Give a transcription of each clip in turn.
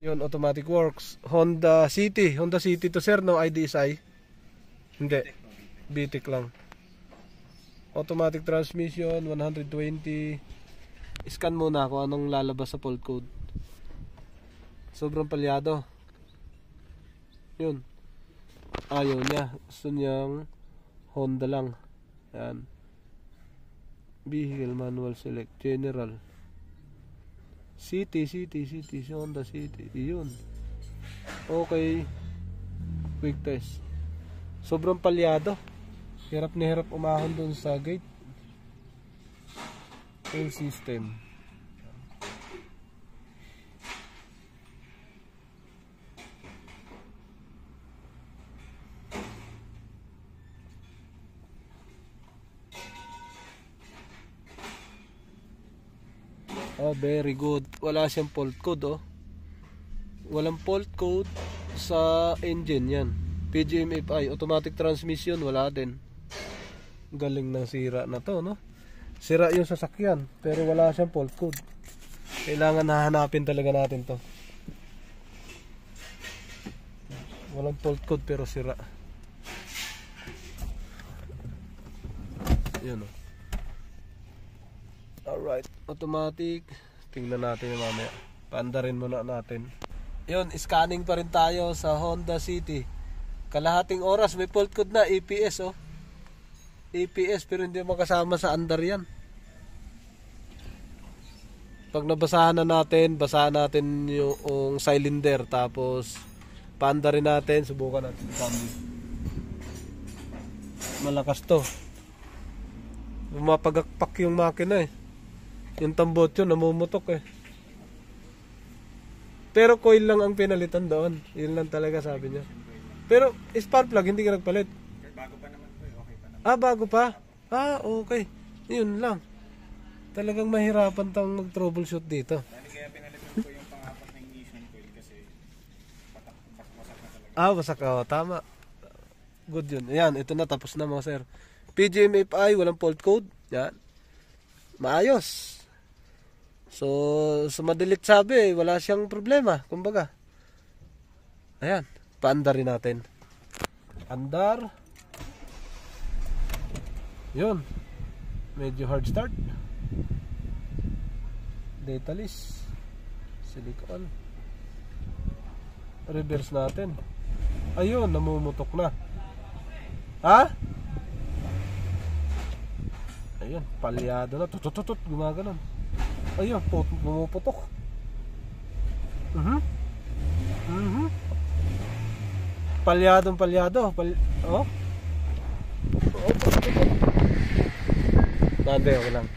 Yun, automatic works. Honda City. Honda City to sir, no IDSI? Hindi. VTEC lang. Automatic transmission, 120. Scan muna kung anong lalabas sa fault code. Sobrang palyado. Yun. Ayaw niya. Gusto niyang Honda lang. Yan. Vehicle manual select. General. City. Honda City. Yun. Okay. Quick test. Sobrang palyado. Hirap na hirap umahon dun sa gate. Full system. Oh, very good. Wala siyang fault code, oh. Walang fault code sa engine yan. PGM-FI, automatic transmission, wala din. Galing ng sira na to, no? Sira yung sasakyan, pero wala siyang fault code. Kailangan hahanapin talaga natin to. Walang fault code pero sira. Yun, oh. Alright, automatic. Tingnan natin yung mamaya. Paandarin muna natin. Yun, scanning pa rin tayo sa Honda City. Kalahating oras, may fault code na, EPS, oh. EPS, pero hindi makasama sa andar yan. Pag nabasahan na natin, basahan natin yung cylinder. Tapos, paandarin natin, subukan natin. Malakas to. Mapagakpak yung makina, eh. Yung tambot yun, namumutok, eh. Pero coil lang ang pinalitan doon. Yun lang talaga sabi niya. Pero spark plug hindi ka nagpalit. Bago pa naman po, okay pa naman. Ah, bago pa? Ah, okay. Yun lang. Talagang mahirapan tang mag-troubleshoot dito. Kaya pinalitan ko yung pang-apat na ignition coil kasi wasak na talaga. Ah, wasak. Oh, tama. Good yun. Ayan, ito na, tapos na mga sir. PGM-FI, walang fault code. Yan. Maayos. So, sa madalit sabi, wala siyang problema. Kumbaga. Ayan. Paandarin natin. Andar. Yun. Medyo hard start. Data list. Silicon. Reverse natin. Ayun, namumutok na. Ha? Ayun, palyado na. Tutututut, gumaganon. Ayun, pumuputok. Palyado. Oh. Nande, okay lang.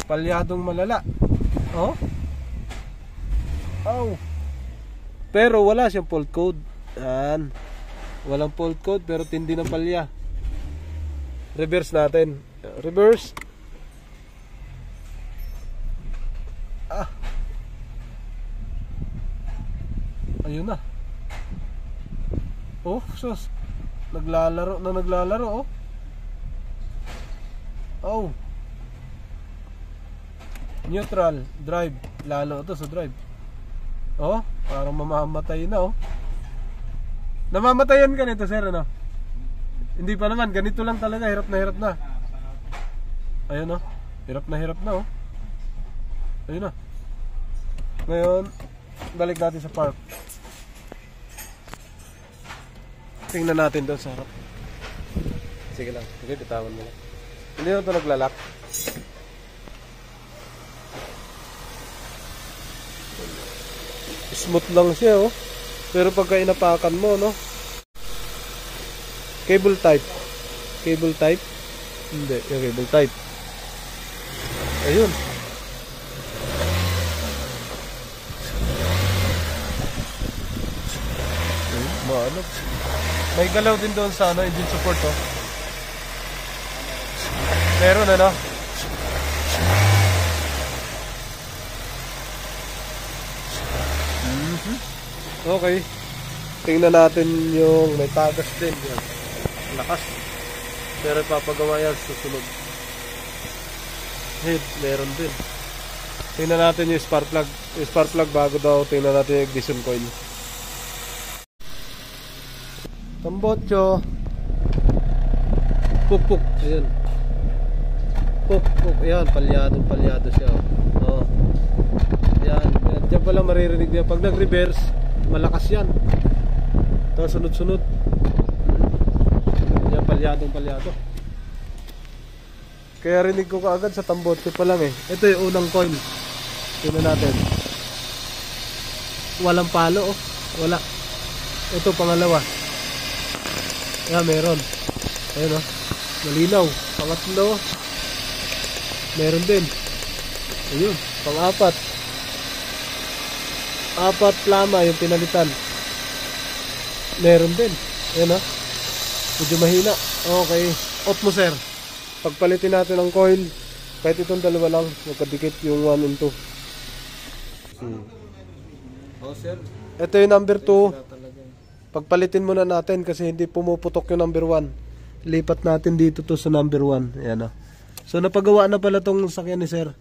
Palyadong malala. Oh. Oh. Pero wala siyang fault code. Yan. Walang fault code pero tindi ng palya. Reverse natin. Reverse. Ah. Ayun na. Oh, sus. Naglalaro, oh. Oh. Neutral, drive. Lalo ito sa drive. Oh, parang mamamatay na, oh. Namamatayan ka nito, sir, ano? Hindi pa naman, ganito lang talaga. Hirap na. Ayun, oh. Hirap na, oh. Ayun na. Ngayon, balik natin sa park. Tingnan natin doon sa harap. Sige lang, sige, bitawan mo lang. Hindi na ito naglalak. Smooth lang siya, oh. Pero pagka inapakan mo, no? Cable type. Hindi, yung cable type. Ayun. Ano? May galaw din doon sa engine support, oh. Meron, ano? Okay. Tingnan natin yung may tagas din yan. Lakas. Pero papagawa yan susunod. Head, meron din. Tingnan natin yung spark plug. Yung spark plug bago daw. Tingnan natin yung ignition coil. Tambotso. Puk. Ayan. Puk. Ayan. Palyado siya. Oh. Ayan. Diyan pala maririnig niya. Pag nag-reverse, malakas yan. Tapos sunod-sunod. Ayan. Palyado. Kaya rinig ko kaagad sa tambotso pa lang eh. Ito yung unang coil. Tingnan natin. Walang palo oh. Wala. Ito pangalawa. Ayan, meron. Ayan oh. Malinaw. Pangatlo. Meron din. Ayun. Pang-apat. 4 plama yung pinalitan. Meron din. Ayan oh. Medyo mahina. Okay. Off mo sir. Pagpalitin natin ang coil. Kahit itong dalawa lang. Magkadikit yung 1 and 2. Oh sir. Ito yung number 2. Pagpalitin muna natin kasi hindi pumuputok yung number 1. Lipat natin dito to sa number 1. Ayan o. So napagawa na pala tong sakyan ni sir.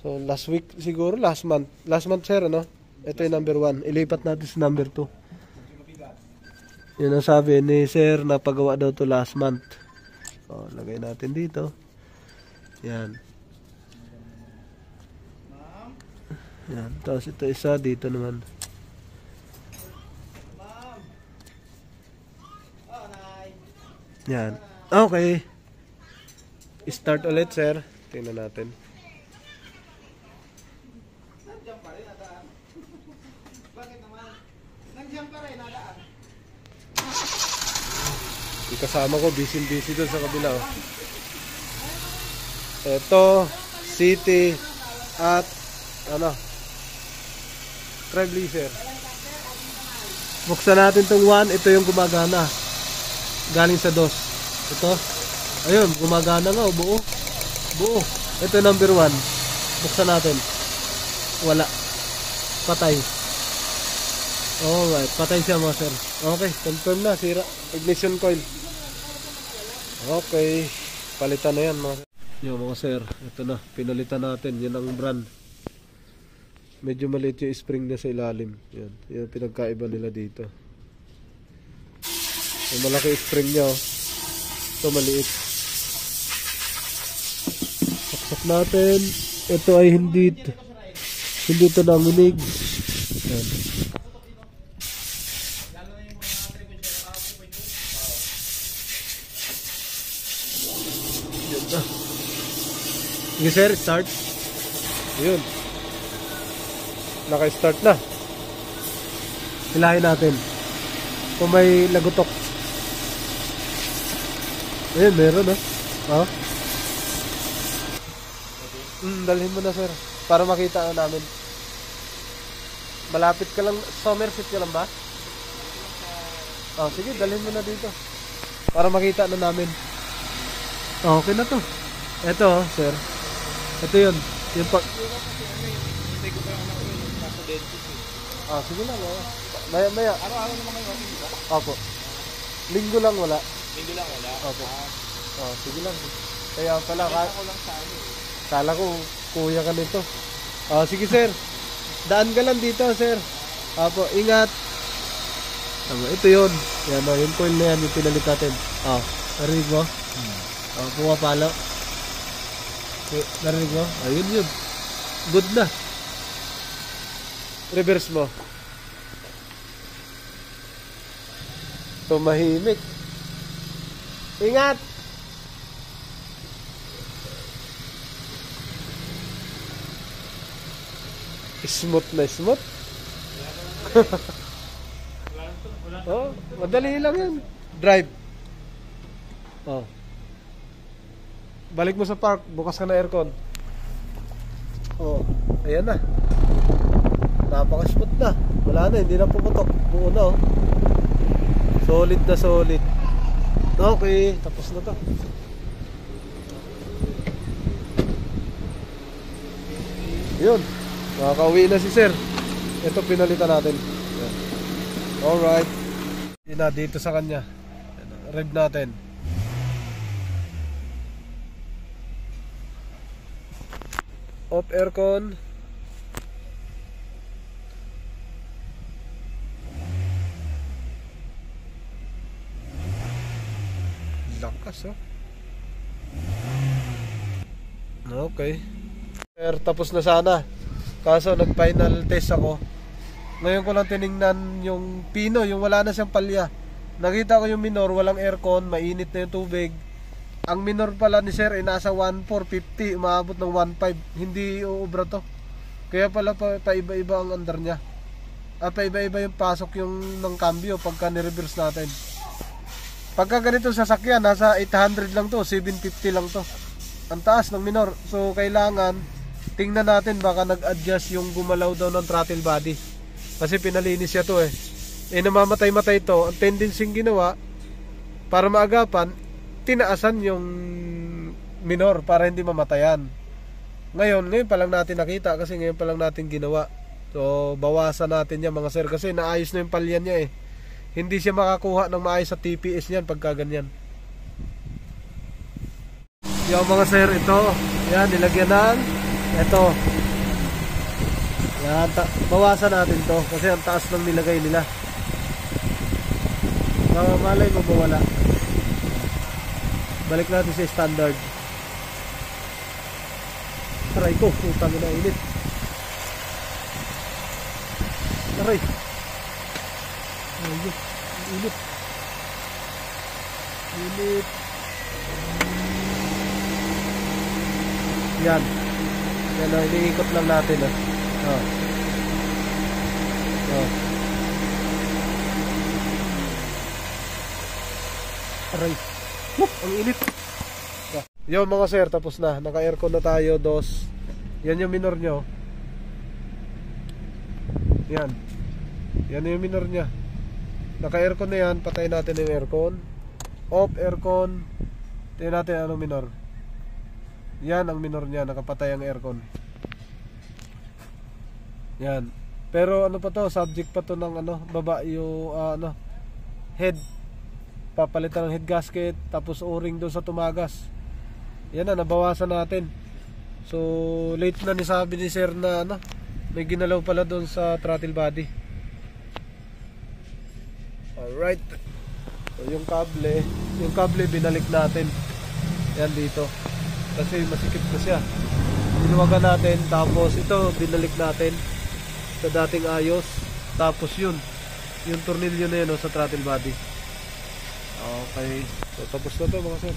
So last week siguro, last month. Last month sir ano? Ito yung number 1. Ilipat natin sa number 2. Yun ang sabi ni sir, napagawa daw to last month. So lagay natin dito. Yan. Yan. Tapos ito isa dito naman. Yan. Okay. Start ulit, sir. Tingnan natin. Yung kasama ko, busy doon sa kabila. Oh. Ito, City at ano, Trailblazer. Buksan natin tong 1. Ito yung gumagana. Galing sa 2. Ito. Ayun, gumagana nga. Buo. Ito number 1. Buksan natin. Wala. Patay. Alright. Patay siya mga sir. Okay. Confirm na. Sira. Ignition coil. Okay. Palitan na yan mga sir. Yung mga sir. Ito na. Pinalitan natin. Yan ang brand. Medyo maliit yung spring niya sa ilalim. Yan. Yan pinagkaiba nila dito. Yung malaki spring niya. Ito maliit. Saksak natin. Ito ay hindi ito nanginig. Yan. Yan na. Sige sir, start. Yun. Naka-start na. Hilahin natin. Kung may lagutok. Ayun, meron oh. Dalhin mo na sir. Para makita namin. Malapit ka lang. Somerset ka lang ba? Sige, dalhin mo na dito. Para makita na namin. Okay na to. Ito sir. Ito yun. Yung pag... sige lang oh. Maya. Araw-araw naman kayo, di ba? Opo. Linggo lang wala. Opo. Sige lang. Kaya pala Ako lang sa ano. kala ko kuya ka nito. Sige sir. Daan ka lang dito sir. Opo, ingat. Ito yun. Yan o, yung coil na yan, yung pinalit natin. Narinig mo? Pumapalo. Narinig mo? Yun. Good na. Reverse mo. Tumahimik. Ingat! Smooth na smooth. Madali lang yan. Drive. Balik mo sa park. Bukas ka na aircon. Ayan na. Napaka-smooth na. Wala na, hindi na pumutok. Buo na Solid na solid. Okay, tapos na to. Yun. Makakauwi na si sir. Ito pinalitan natin. Alright. Yun na, dito sa kanya. Rev natin. Off aircon. Lakas oh. Okay. Tapos na sana. Kaso nag-final test ako. Ngayon ko lang tiningnan yung pino, yung wala na siyang palya. Nakita ko yung minor, walang aircon, mainit na yung tubig. Ang minor pala ni sir ay nasa 1,450, umabot ng 1,500. Hindi uubra to. Kaya pala paiba-iba ang andar niya. Paiba-iba yung pasok yung ng cambio pagka ni-reverse natin. Pagka ganito sasakyan, nasa 800 lang to, 750 lang to. Ang taas ng minor. So kailangan tingnan natin baka nag-adjust yung gumalaw daw ng throttle body. Kasi pinalinis siya to eh. Namamatay-matay to. Ang tendency ginawa para maagapan, tinaasan yung minor para hindi mamatayan. Ngayon pa lang natin nakita kasi ngayon pa lang natin ginawa. So bawasan natin yan mga sir kasi naayos na yung palyan niya eh. Hindi siya makakuha ng maayos sa TPS niyan pagka ganyan. Yung mga sir, ito. Yan, nilagyan ng ito. Yan, bawasan natin to kasi ang taas ng nilagay nila. Malay mo mawala. Balik natin sa standard. Aray ko, putang ina, init. Aray. Ayun, init. Init. Yan. Yan o, iniikot lang natin o. Oh. Oh. Aray. Ang init. Oh. Yo mga sir, tapos na. Naka-aircon na tayo, dos. Yan yung minor nyo. Yan. Yan yung minor nya. Naka-aircon na yan. Patayin natin yung aircon. Off aircon. Tingnan natin anong minor. Yan ang minor nya. Nakapatay ang aircon. Yan. Pero ano pa to, subject pa to ng ano, baba yung head. Papalitan ng head gasket, tapos o-ring doon sa tumagas. Yan na, nabawasan natin. So late na ni sabi ni sir na may ginalaw pala doon sa throttle body. Alright. So yung kable binalik natin. Yan dito. Kasi masikip na siya. Binuwagan natin, tapos ito binalik natin sa dating ayos. Tapos yung tornilyo na yun sa throttle body. Okay. So tapos na to mga sir.